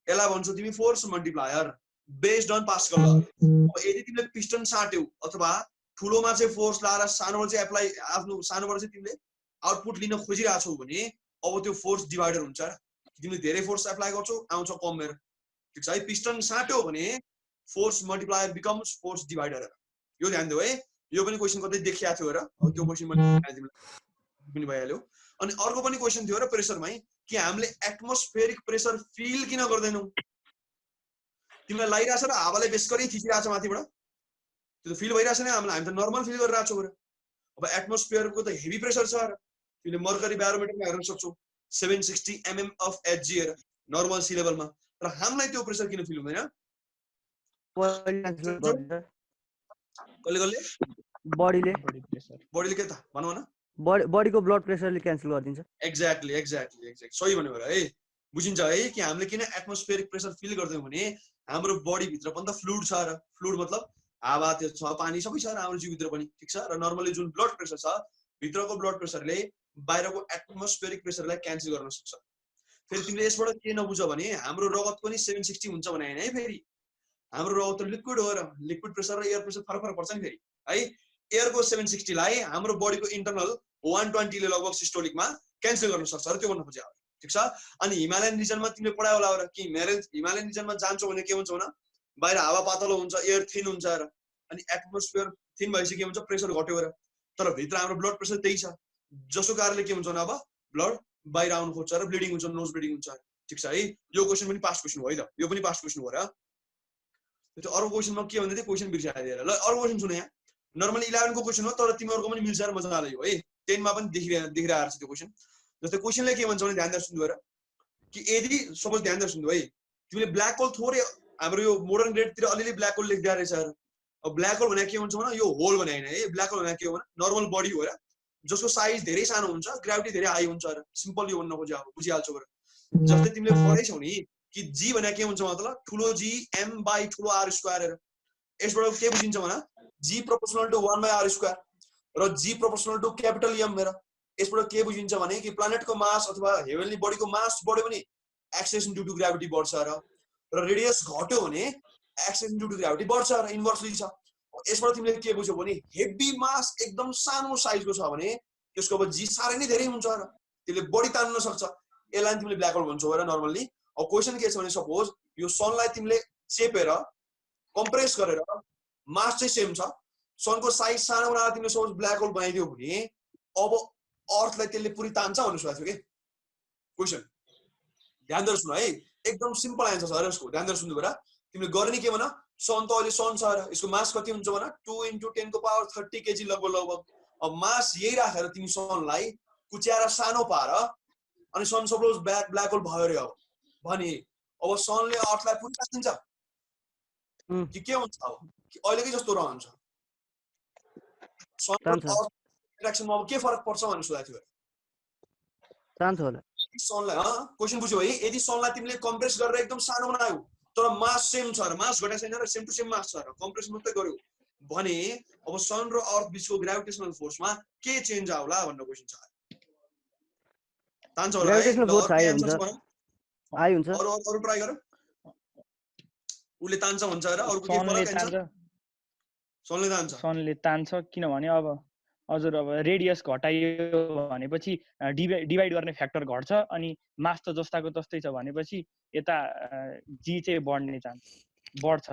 यसलाई भन्छौ तिमी force multiplier based on Pascal law अब यदि तिमीले पिस्टन साट्यौ अथवा ठुलोमा चाहिँ फोर्स लाएर सानोमा चाहिँ एप्लाई आफ्नो सानोबाट चाहिँ तिमीले आउटपुट लिन खोजिरहेछौ भने अब त्यो फोर्स डिभाइडर हुन्छ तिमीले धेरै फोर्स एप्लाई गर्छौ आउँछ कम मेरो ठीक छ है पिस्टन साट्यौ भने force multiplier becomes force divider यो ध्यान दिऊ है यो पनि क्वेशन कतै देखिया थियो र त्यो क्वेशन पनि भइहाल्यो अनि अर्को पनि क्वेशन थियो र प्रेसरमै कि हामीले एटमोस्फेरिक प्रेसर फिल किन गर्दैनौ तिमीलाई लागिरहेछ र हावाले बेसकरी खिचिरहेछ माथिबाट त्यो फिल भइरहेछ नि हामी त नर्मल फिल गरिरहेछौ र अब एटमोस्फियरको त हेभी प्रेसर छ र तिमीले मर्करी ब्यारोमिटरमा हेर्न सक्छौ 760 mm of Hg हेर नर्मल सी लेभलमा र हामीलाई त्यो प्रेसर किन फिल हुँदैन कसले बडीले के त भनौ न बडीको ब्लड प्रेसरले क्यान्सल गरिदिन्छ एक्ज्याक्टली सही भन्नु भयो है बुझिन्छ है कि हामीले किन एटमोस्फियरिक प्रेसर फिल गर्दैनौं भने हाम्रो बडी भित्र पनि त फ्लुइड छ र फ्लुइड मतलब हावा त्यो छ पानी सबै छ र हाम्रो जिउ भित्र पनि ठीक छ र नर्मली जुन ब्लड प्रेसर छ भित्रको ब्लड प्रेसरले बाहिरको एटमोस्फियरिक प्रेसरलाई क्यान्सल गर्न सक्छ फेरि तिमीले यसबाट के नबुझ भने हाम्रो रगत पनि 760 हुन्छ भने हैन है फेरि हाम्रो रगत लिक्विड हो र लिक्विड प्रेसर र एयर प्रेसर फरक पर्छ नि फेरि है एयरको 760 लाई हाम्रो बडीको इन्टरनल 120 ले लगभग सिस्टोलिकमा क्यान्सल गर्न सक्छ र त्यो भन्न खोजे ठीक छ अनि हिमालयन रिजनमा तिमीले पढायो होला र कि हिमालयन रिजनमा जान्छौ भने के हुन्छ भने बाहिर हावा पातलो हुन्छ एयर थिन हुन्छ र अनि एटमोस्फियर थिन भएपछि के हुन्छ प्रेसर घट्यो र तर भित्र हाम्रो ब्लड प्रेसर त्यही छ जसो कारणले के हुन्छ भने अब ब्लड बाहिर आउन खोज्छ र ब्लिडिङ हुन्छ नोज ब्लिडिङ हुन्छ ठीक छ है यो क्वेशन पनि पास्ट क्वेशन हो है त यो पनि पास्ट क्वेशन हो र त्यो अरु क्वेशनमा के भन्दै थियो क्वेशन बिर्सिहाल्यो ल अरु क्वेशन सुन यहाँ नर्मली 11 को क्वेशन हो तर तिमीहरुको पनि मिल्छ र मजाले हो है 10 मा पनि देखिरहेको छ त्यो क्वेशन जस्तै क्वेशनले के भन्छ भने ध्यान दिएर सुन्नु र कि यदि सपोज ध्यान दिएर सुन्नु है तिमीले ब्ल्याक होल थोरै हाम्रो यो मोडर्न ग्रेड तिर अलिअलि ब्ल्याक होल लेख्दै रहेछ र अब ब्ल्याक होल भने के हुन्छ भने यो होल भने हैन है ब्ल्याक होल भने के हो भने नर्मल बडी हो र जसको साइज धेरै सानो हुन्छ ग्राभिटी धेरै हाई हुन्छ र सिम्पल यो भन्न खोजे अब बुझिहाल्छौ र जस्तै तिमीले पढाइछौ नि कि g भने के हुन्छ मतलब ठुलो g m by ठुलो r स्क्वायर र यसबाट के बुझिन्छ भने g proportional to 1 by r square र g proportional to capital M मेरा यसबाट के बुझिन्छ भने कि प्लानेटको मास अथवा हेभनली बडीको मास बढ्यो भने एक्सेलेरेसन ड्यू टु ग्राभिटी बढ्छ र रेडियस घट्यो भने एक्सेलेरेसन ड्यू टु ग्राभिटी बढ्छ र इन्भर्सली छ यसबाट तिमीले के बुझ्यौ भने हेभी मास एकदम सानो साइजको छ भने त्यसको अब g सारै नै धेरै हुन्छ र त्यसले बडी तान्न सक्छ यसलाई तिमीले ब्ल्याक होल भन्छौ र नर्मली अब क्वेशन के छ भने सपोज यो सनलाई तिमीले चेपेर कम्प्रेस गरेर मास चाहिँ सेम छ सनको साइज सानो बनाएर तिमीले सपोज ब्ल्याक होल बनाइदियौ भने अब अर्थलाई त्यसले पुरै तान्छ भन्नु सोचेको के क्वेशन ध्यान दिएर सुन है एकदम सिम्पल आन्सर छ र यसको ध्यान दिएर सुन्नु भरा तिमीले गर्ने के भन सन त अहिले सन छ र यसको मास कति हुन्छ भन 2 × 10 को पावर 30 केजी लगभग अब मास यही राखेर तिमी सनलाई कुच्याएर सानो पार अनि सन सपोज ब्ल्याक होल भयो रे अब भने अब सनले अर्थलाई पुरै तान्छ कि के हुन्छ अब अहिलेकै जस्तो रहन्छ सनको इन्टरेक्सनमा अब के फरक पर्छ भन्ने सोचेको थियो तान्छ होला सनलाई क्वेशन बुझ्यौ है यदि सनलाई तिमीले कम्प्रेस गरेर एकदम सानो बनायौ तर मास सेम छ र मास घटेको छैन र सेम टु सेम मास छ र कम्प्रेस मात्रै गर्यौ भने अब सन र अर्थ बीचको ग्राभिटेशनल फोर्समा के चेन्ज आउला भन्ने क्वेशन छ तान्छ होला ग्राभिटेशनल फोर्स हाई हुन्छ हाई हुन्छ अरु ट्राई गर उले तान्छ भन्छ र अरुको के फरक हुन्छ सनले तान्छ किनभने अब हजुर अब रेडियस घटाइयो भनेपछि डिभाइड गर्ने फ्याक्टर घट्छ अनि मास त जस्ताको तस्तै छ भनेपछि यता जी चाहिँ बढ्ने चान्स बढ्छ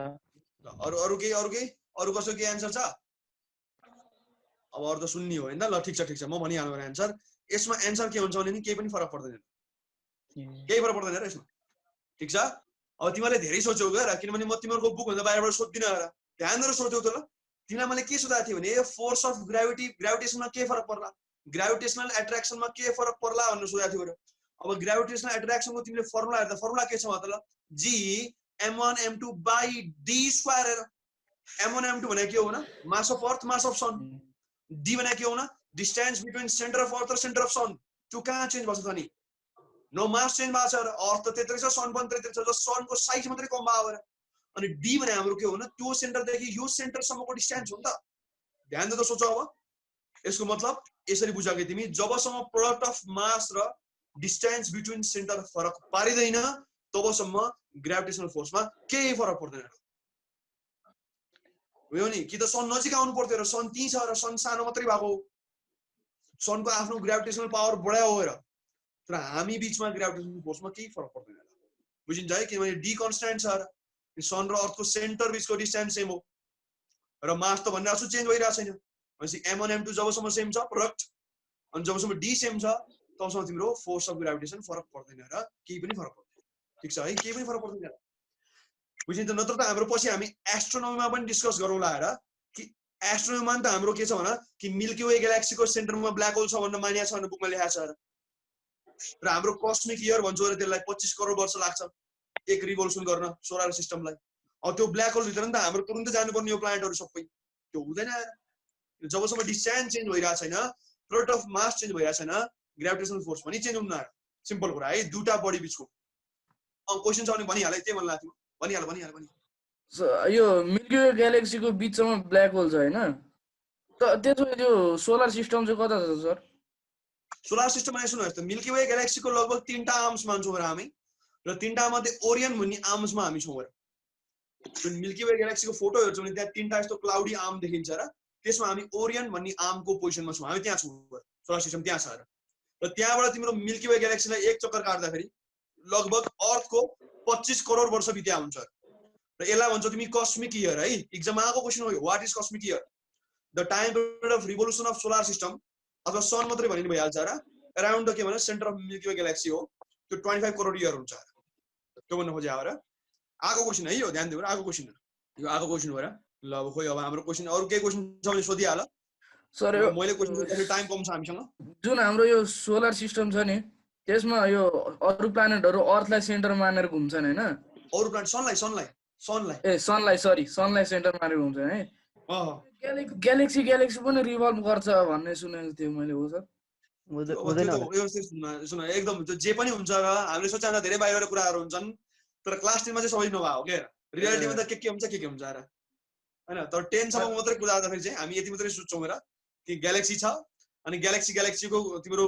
अरु कसो के आन्सर छ अब अरु त सुन्नी हो हैन ल ठीक छ म भनिहाल्नु आन्सर यसमा आन्सर के हुन्छ भने नि केही पनि फरक पर्दैन केही फरक पर्दैन र यसमा ठीक छ अब तिमीले धेरै सोच्यौ गर किनभने म तिमीहरूको बुक भन्दा बाहिरबाट सोध्दिन र ध्यान दिएर सोच्यौ त ल तिमीलाई मैले के सोधेको थिएँ भने फोर्स अफ ग्राभिटेसनमा के फरक पर्ला ग्राभिटेसनल एट्र्याक्सनमा के फरक पर्ला भनेर सोधेको थियो र अब ग्राभिटेसनल एट्र्याक्सनको तिमीले फर्मुला हेर्दा फर्मुला के छ मतलब g m1 m2 by d square m1 m2 भने के हो न mass of earth mass of sun d भने के हो न distance between centre of earth र सेन्टर अफ सन त्यो कहाँ चेन्ज भएको छ त नि नो मास चेन्ज भएको छ र अर्थ त्यत्रै छ सन पनि त्यत्रै छ सनको साइज मात्रै कम भयो र अनि d भने हाम्रो के हो न त्यो सेन्टरदेखि यो सेन्टरसम्मको डिस्टेन्स हो नि त ध्यान दिएर सोच अब यसको मतलब यसरी बुझाके तिमी जबसम्म प्रोडक्ट अफ मास र डिस्टेन्स बिट्विन सेन्टर फरक पारिदैन तबसम्म ग्राभिटेसनल फोर्समा केही फरक पर्दैन हो नि कि त सन नजिक आउनु पर्थ्यो र सन त्यही छ र सन सानो मात्रै भएको सनको आफ्नो ग्राभिटेसनल पावर बढायो हो र तर हामी बीचमा ग्राभिटेसनल फोर्समा केही फरक पर्दैन बुझिन्छ है किनभने डी कन्स्ट्यान्ट छ र सन र अर्थको सेन्टर बीचको डिस्टेन्स सेम हो र मास त भनिरहेको छु चेन्ज भइरहेको छैन भनेपछि m1 m2 जबसम्म सेम छ प्रोडक्ट अनि जबसम्म डी सेम छ तबसम्म तिम्रो फोर्स अफ ग्राभिटेसन फरक पर्दैन र केही पनि फरक पर्दैन ठीक छ है केही पनि फरक पर्दैन बुझिन्छ नत्र त हाम्रो पछि हामी एस्ट्रोनोमीमा पनि डिस्कस गरौँला हेर कि एस्ट्रोनोमीमा त हाम्रो के छ भने कि मिल्की वे ग्यालेक्सीको सेन्टरमा ब्ल्याक होल छ भनेर मानिएको छ भनेर बुकमा लेखेको छ र हाम्रो कस्मिक इयर भन्छ र त्यसलाई 25 करोड वर्ष लाग्छ एक रिभोल्युसन गर्न सोलर सिस्टमलाई अब त्यो ब्ल्याक होल भित्र नि त हाम्रो तुरुन्तै जानुपर्ने यो प्लानेटहरु सबै त्यो हुँदैन जबसम्म डिस्टेन्स चेन्ज भइरहेको छैन प्रोडक्ट अफ मास चेन्ज भइरहेको छैन ग्राभिटेसनल फोर्स पनि चेन्ज हुन्न सिम्पल कुरा है दुईटा बडी बीचको क्वेशन छ भने भनिहाले त्यही मन लाग्थ्यो भनिहाल यो मिल्की वे ग्यालेक्सीको बीचमा ब्ल्याक होल छ हैन त त्यसो यो सोलर सिस्टम चाहिँ कता छ सर सोलर सिस्टममा सुन्नुहोस् त मिल्की वे ग्यालेक्सीको लगभग 3टा आर्म्स मान्छौँ र हामी र 3टा मध्ये ओरियन भन्ने आर्म्समा हामी छौँ र जुन मिल्की वे ग्यालेक्सीको फोटो हेर्छौँ भने त्यहाँ 3टा यस्तो क्लाउडी आर्म देखिन्छ र त्यसमा हामी ओरियन भन्ने आर्मको पोजिसनमा छौँ हामी त्यहाँ छौँ सोलर सिस्टम त्यहाँ छ र त्यहाँबाट तिम्रो मिल्की वे ग्यालेक्सीलाई एक चक्कर काट्दाखेरि लगभग अर्थको 25 करोड वर्ष बित्या हुन्छ र यसलाई भन्छौ तिमी कस्मिक इयर है एक्जाममा आएको क्वेशन हो what is cosmic year the time period of revolution of solar system अथवा सन मात्रै भनिनु भइहाल्छ र अराउन्ड द के भने centre of milky way galaxy हो त्यो 25 करोड इयर हुन्छ त्यो भन्न खोजे र आएको क्वेशन है यो ध्यान दिनु आएको क्वेशन यो आएको क्वेशन हो र ल अब खोइ अब हाम्रो क्वेशन अरु के क्वेशन छ भने सोधिहाल सर मैले क्वेशन सोध्दाखेरि टाइम कम छ हामीसँग जुन हाम्रो यो सोलर सिस्टम छ नि त्यसमा यो अरु प्लानेटहरु अर्थलाई सेन्टर मानेर घुम्छन् हैन अरु प्लानेट सनलाई सेन्टर मानेर घुम्छन् है ग्यालेक्सी पनि रिभल्भ गर्छ भन्ने सुनेको थिएँ मैले हो सर सुन एकदम जे पनि हुन्छ र हामीले सोचेमा धेरै बाहिरको कुराहरु हुन्छन् तर क्लास 10 मा चाहिँ सबै नभएको के रियालिटीमा त के हुन्छ र हैन तर 10 सम्म मात्रै कुदाउँदाखेरि चाहिँ हामी यति मात्रै सोच्छौँ र कि ग्यालेक्सी छ अनि ग्यालेक्सीको तिम्रो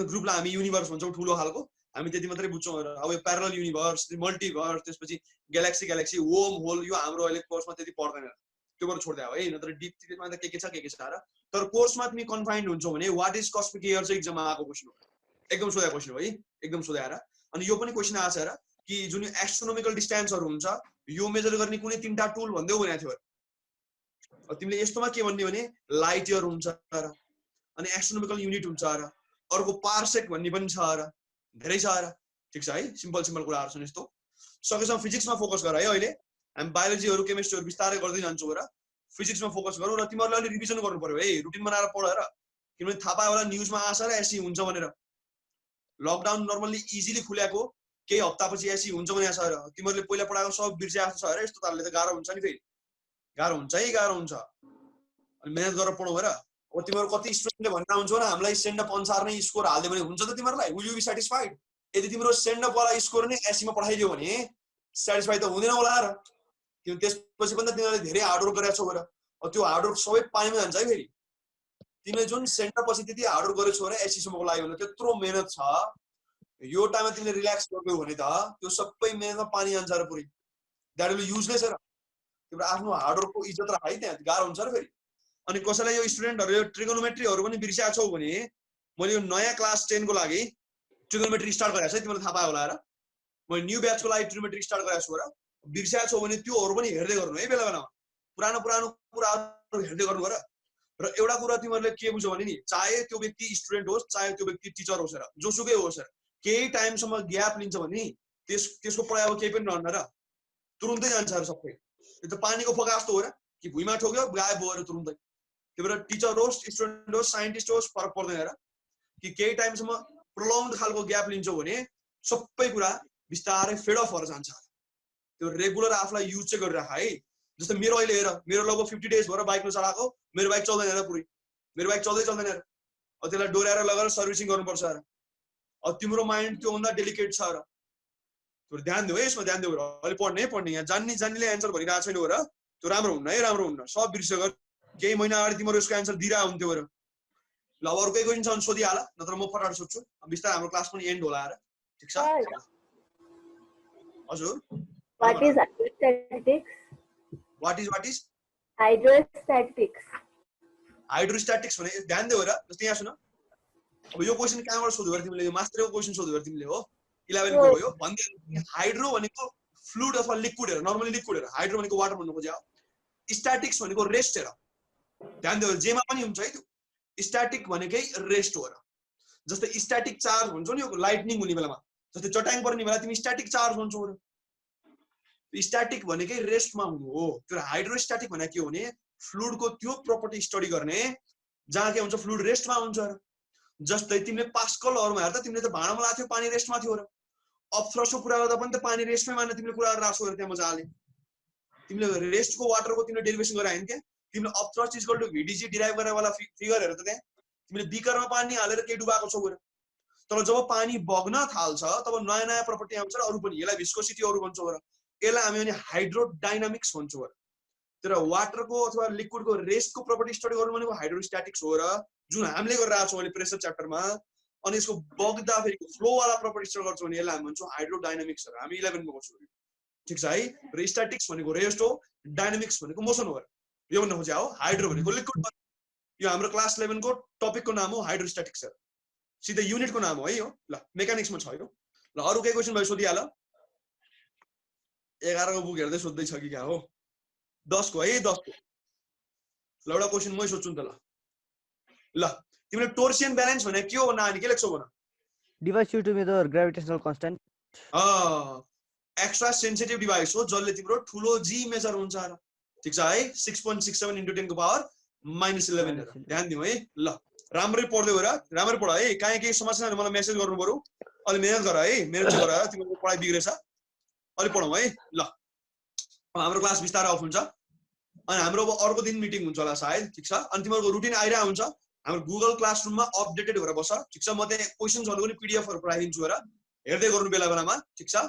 ग्रुपलाई हामी युनिभर्स भन्छौँ ठुलो खालको हामी त्यति मात्रै बुझ्छौँ र अब यो प्यारलल युनिभर्स मल्टिभर्स त्यसपछि ग्यालेक्सी वर्म होल यो हाम्रो अहिले कोर्समा त्यति पर्दैन त्यो गर्न छोड्दै हो है नत्र डिपमा त के छ र तर कोर्समा तिमी कन्फाइन्ड हुन्छौ भने व्हाट इज कस्मिक इयर चाहिँ एक्जाममा आएको क्वेशन हो एकदम सोधेको क्वेशन हो है एकदम सोधेर अनि यो पनि क्वेशन आछ र कि जुन एस्ट्रोनोमिकल डिस्टेन्सहरु हुन्छ यो मेजर गर्ने कुनै 3टा टुल भन्दै भनेको थियो तिमीले यस्तोमा के भन्ने भने लाइट इयर हुन्छ र अनि एस्ट्रोनोमिकल युनिट हुन्छ र अर्को पार्सेक भन्ने पनि छ र धेरै छ र ठीक छ है सिम्पल कुराहरु छन् यस्तो सकेसम्म फिजिक्समा फोकस गर है अहिले हामी बायोलोजीहरु केमिस्ट्रीहरु बिस्तारै गर्दै जान्छौँ र फिजिक्समा फोकस गरौँ र तिमीहरुले अलि रिभिजन गर्नु पर्यो है रुटिन बनाएर पढ र किनभने थाहा पायो होला न्यूजमा आछ र एसी हुन्छ भनेर लकडाउन नर्मली इजिली खुल्याको केही हप्तापछि एसी हुन्छ भनेको छ र तिमीहरुले पहिला पढाएको सब बिर्से जस्तो छ र यस्तो तालले त गाह्रो हुन्छ नि फेरि गाह्रो हुन्छ अनि मेहनत गरेर पढौ र अब तिमीहरु कति स्टुडेन्टले भन्दा हुन्छ र हामीलाई सेन्ड अप अनुसार नै स्कोर हाल्दियो भने हुन्छ त तिमीहरुलाई विल यु बी स्याटिस्फाइड यदि तिम्रो सेन्ड अप वाला स्कोर नै एसीमा पठाइदियो भने स्याटिस्फाइड त हुँदैन होला र किन त्यसपछि पनि त तिमीहरुले धेरै हार्डवर्क गरेका छौ र त्यो हार्डवर्क सबै पानीमा जान्छ है फेरि तिमीले जुन सेन्ड अप पछि त्यति हार्डवर्क गरेछौ र एसी सम्मको लागि भने त्यत्रो मेहनत छ यो टाइममा तिमीले रिल्याक्स गर्यौ भने त त्यो सबै मेहनतमा पानी जान्छ र पुरै द्याट विल युजलेस र तिम्रो आफ्नो हार्डवर्कको इज्जत राख है त्यहाँ गाह्रो हुन्छ र फेरि अनि कसैलाई यो स्टुडेन्टहरु यो ट्रिगोनोमेट्रीहरु पनि बिर्सिया छौ भने मैले यो नयाँ क्लास 10 को लागि ट्रिगोनोमेट्री स्टार्ट गरेको छु है तिमीलाई थाहा पायो होला र मैले न्यू ब्याचको लागि ट्रिगोनोमेट्री स्टार्ट गरेको छु र बिर्सिया छौ भने त्योहरु पनि हेर्दै गर्नु है बेला बेलामा पुरानो कुराहरु हेर्दै गर्नु र एउटा कुरा तिमीहरुले के बुझ्यौ भने नि चाहे त्यो व्यक्ति स्टुडेन्ट होस् चाहे त्यो व्यक्ति टिचर होस् र जोसुकै होस् र केही टाइमसम्म ग्याप लिन्छ भने त्यसको पढाइ अब केही पनि रहन्न र तुरुन्तै जान्छ सबै। यो त पानीको फोका जस्तो हो र कि भुइँमा ठोक्यो गायब भयो तुरुन्तै। त्यही भएर टिचर होस् स्टुडेन्ट होस् साइन्टिस्ट होस् फरक पर्दैन र कि केही टाइमसम्म प्रोलङ्ड खालको ग्याप लिन्छौ भने सबै कुरा बिस्तारै फेड अफ भएर जान्छ। त्यो रेगुलर आफूलाई युज चाहिँ गरिराख है। जस्तो मेरो अहिले हेर मेरो लगभग 50 डेज भएर बाइक नचलाएको मेरो बाइक चल्दैन र पुरै मेरो बाइक चल्दैन र अब त्यसलाई डोर्याएर लगेर सर्भिसिङ गर्नुपर्छ र अब तिम्रो माइन्ड त्योभन्दा डेलिकेट छ र त्यो ध्यान देऊ है यसमा ध्यान देऊ र अहिले पढ्ने यहाँ जान्नेले एन्सर भनिरहेको छैन हो र त्यो राम्रो हुन्न है राम्रो हुन्न सब बिर्सेको केही महिना अगाडि तिम्रो यसको एन्सर दिइरहेको हुन्थ्यो र ल अब अरू केही क्वेसन छ भने सोधिहाल नत्र म फटाफट सोध्छु बिस्तारै हाम्रो क्लास पनि एन्ड होला र ठिक छ हजुर What is hydrostatics? What is Hydrostatics. हाइड्रोस्ट्याटिक्स भने ध्यान देऊ र जस्तै यहाँ सुन अब यो क्वेसन कहाँबाट सोध्यो भने तिमीले यो मास्टरको क्वेसन सोध्यो भने तिमीले हो 11 को हो यो भन्दै हाइड्रो भनेको फ्लुइड अथवा लिक्विड हेर नर्मली लिक्विड हेर हाइड्रो भनेको वाटर भन्नु खोज्यो स्ट्याटिक्स भनेको रेस्ट हेर ध्यान देऊ जेमा पनि हुन्छ है त्यो स्ट्याटिक भनेकै रेस्ट हो र जस्तै स्ट्याटिक चार्ज भन्छौ नि यो लाइटनिङ हुने बेलामा जस्तै चट्याङ पर्ने बेला तिमी स्ट्याटिक चार्ज भन्छौ र स्ट्याटिक भनेकै रेस्टमा हुनु हो त्यो हाइड्रोस्ट्याटिक भनेको के हो भने फ्लुइडको त्यो प्रपर्टी स्टडी गर्ने जहाँ के हुन्छ फ्लुइड रेस्टमा हुन्छ र जस्तै तिमीले पास्कलहरुमा हेर्दा तिमीले त भाँडामा लाथ्यौ पानी रेस्टमा थियो र अपथ्रसको कुरा गर्दा पनि त पानी रेस्टमै मान्न तिमीले कुरा गरेर राख्छौ र त्यहाँ मजाले तिमीले रेस्टको वाटरको तिमीले डेरिभेसन गरेर आइन के तिमीले upthrust is equal to VDG derive गर्ने वाला फिगर हेर त त्यहाँ तिमीले बिकरमा पानी हालेर के डुबाएको छौ र तर जब पानी बग्न थाल्छ तब नयाँ नयाँ प्रपर्टी आउँछ र अरु पनि यसलाई विस्कोसिटी अरु भन्छौ र यसलाई हामी भने हाइड्रोडाइनामिक्स भन्छौ र तर वाटरको अथवा लिक्विडको रेस्टको प्रपर्टी स्टडी गर्नु भनेको हाइड्रोस्ट्याटिक्स हो र जुन हामीले गरिरहेको छौं अहिले प्रेसर च्याप्टरमा अनि यसको बग्दा फेरि फ्लो वाला प्रपर्टी स्टडी गर्छौं भने यसलाई हामी भन्छौं हाइड्रोडाइनामिक्स र हामी 11 मा गर्छौं ठीक छ है र स्ट्याटिक्स भनेको रेस्ट हो डायनामिक्स भनेको मोसन हो यो भन्नु खोजे हो हाइड्रो भनेको लिक्विड यो हाम्रो क्लास 11 को टपिकको नाम हो हाइड्रोस्ट्याटिक्स सिधै युनिटको नाम हो है यो ल मेकानिक्समा छ यो ल अरु के क्वेशन भयो सोधिहाल 11 को बुक हेर्दै सोध्दै छ कि क्या हो 10 को है 10 को ल एउटा क्वेशन मै सोध्छु नि त ल तिमीले टोर्सियन ब्यालेन्स भने के हो नानी के लेख्छौ भन device to measure gravitational constant extra sensitive device हो जसले तिम्रो ठुलो जी मेजर हुन्छ र ठीक छ है 6.67 into 10 को पावर -11 ध्यान दिऊ है ल राम्रै पढ्दै हो र राम्रै पढ है काहे के समस्या छ मलाई मेसेज गर्नु पर्यो अलि मेहनत गर है मेहनत गर तिम्रो पढाइ बिग्रेछ अलि पढौं है ल हाम्रो क्लास बिस्तारै अफ हुन्छ अनि हाम्रो अब अर्को दिन मिटिङ हुन्छ होला सायद ठीक छ अनि तिम्रो रुटिन आइरा हुन्छ हाम्रो गुगल क्लासरुममा अपडेटेड भएर बस ठीक छ म त्यहाँ क्वेशन्सहरु पनि पीडीएफ हरु पठाइदिन्छु र हेर्दै गर्नु बेला बेलामा ठीक छ